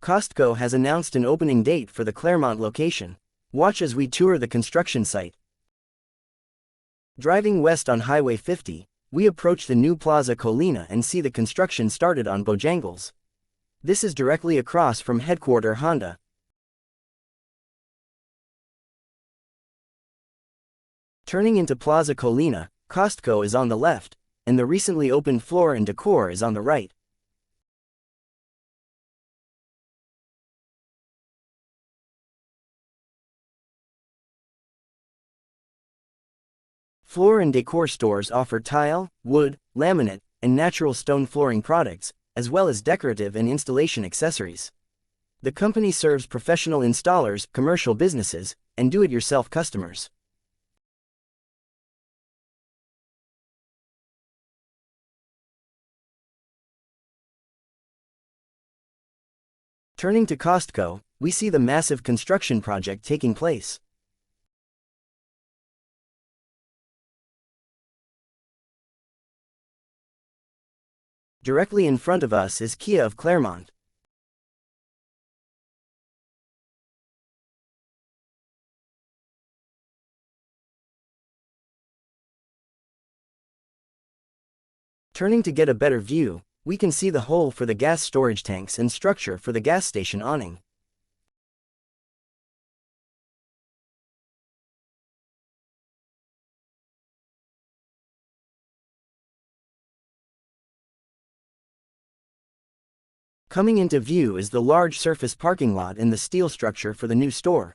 Costco has announced an opening date for the Clermont location. Watch as we tour the construction site. Driving west on Highway 50, we approach the new Plaza Colina and see the construction started on Bojangles. This is directly across from headquarter Honda. Turning into Plaza Colina, Costco is on the left, and the recently opened Floor & Decor is on the right. Floor & Decor stores offer tile, wood, laminate, and natural stone flooring products, as well as decorative and installation accessories. The company serves professional installers, commercial businesses, and do-it-yourself customers. Turning to Costco, we see the massive construction project taking place. Directly in front of us is Kia of Clermont. Turning to get a better view, we can see the hole for the gas storage tanks and structure for the gas station awning. Coming into view is the large surface parking lot and the steel structure for the new store.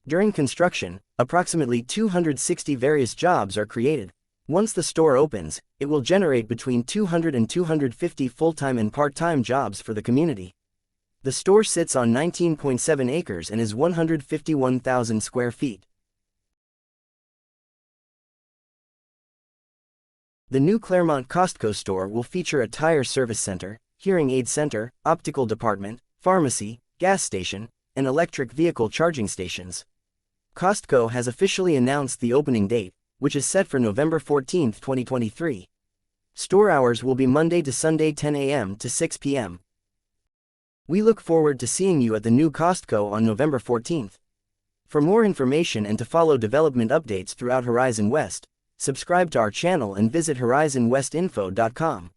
During construction, approximately 260 various jobs are created. Once the store opens, it will generate between 200 and 250 full-time and part-time jobs for the community. The store sits on 19.7 acres and is 151,000 square feet. The new Clermont Costco store will feature a tire service center, hearing aid center, optical department, pharmacy, gas station, and electric vehicle charging stations. Costco has officially announced the opening date, which is set for November 14, 2023. Store hours will be Monday to Sunday 10 a.m. to 6 p.m. We look forward to seeing you at the new Costco on November 14th. For more information and to follow development updates throughout Horizon West, subscribe to our channel and visit horizonwestinfo.com.